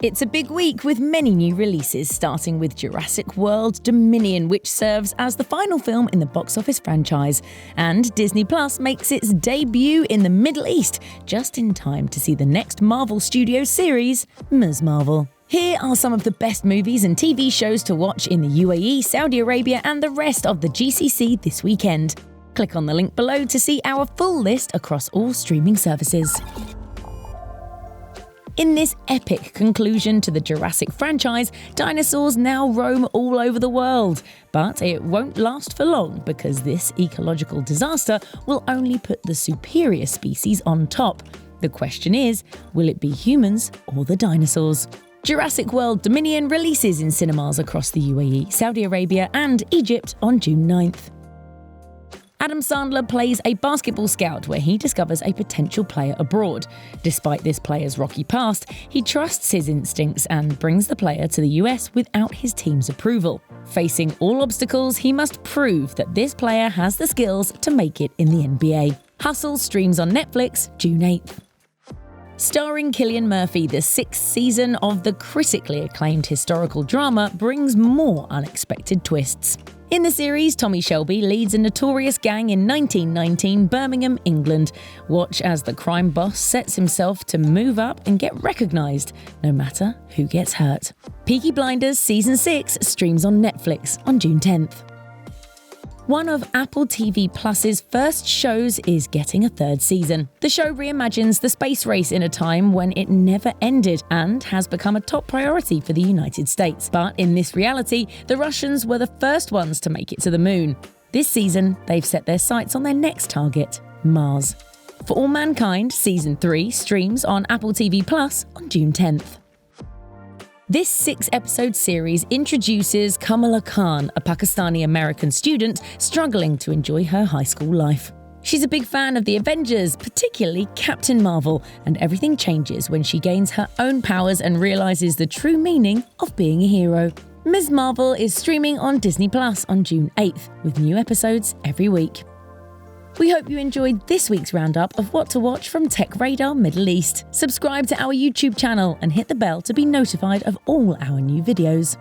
It's a big week with many new releases, starting with Jurassic World Dominion, which serves as the final film in the box office franchise. And Disney Plus makes its debut in the Middle East, just in time to see the next Marvel Studios series, Ms. Marvel. Here are some of the best movies and TV shows to watch in the UAE, Saudi Arabia, and the rest of the GCC this weekend. Click on the link below to see our full list across all streaming services. In this epic conclusion to the Jurassic franchise, dinosaurs now roam all over the world. But it won't last for long because this ecological disaster will only put the superior species on top. The question is, will it be humans or the dinosaurs? Jurassic World Dominion releases in cinemas across the UAE, Saudi Arabia and Egypt on June 9th. Adam Sandler plays a basketball scout where he discovers a potential player abroad. Despite this player's rocky past, he trusts his instincts and brings the player to the US without his team's approval. Facing all obstacles, he must prove that this player has the skills to make it in the NBA. Hustle streams on Netflix June 8th. Starring Cillian Murphy, the sixth season of the critically acclaimed historical drama brings more unexpected twists. In the series, Tommy Shelby leads a notorious gang in 1919 Birmingham, England. Watch as the crime boss sets himself to move up and get recognised, no matter who gets hurt. Peaky Blinders Season 6 streams on Netflix on June 10th. One of Apple TV Plus's first shows is getting a third season. The show reimagines the space race in a time when it never ended and has become a top priority for the United States. But in this reality, the Russians were the first ones to make it to the moon. This season, they've set their sights on their next target, Mars. For All Mankind, Season 3 streams on Apple TV Plus on June 10th. This 6-episode series introduces Kamala Khan, a Pakistani-American student struggling to enjoy her high school life. She's a big fan of the Avengers, particularly Captain Marvel, and everything changes when she gains her own powers and realizes the true meaning of being a hero. Ms. Marvel is streaming on Disney Plus on June 8th, with new episodes every week. We hope you enjoyed this week's roundup of what to watch from Tech Radar Middle East. Subscribe to our YouTube channel and hit the bell to be notified of all our new videos.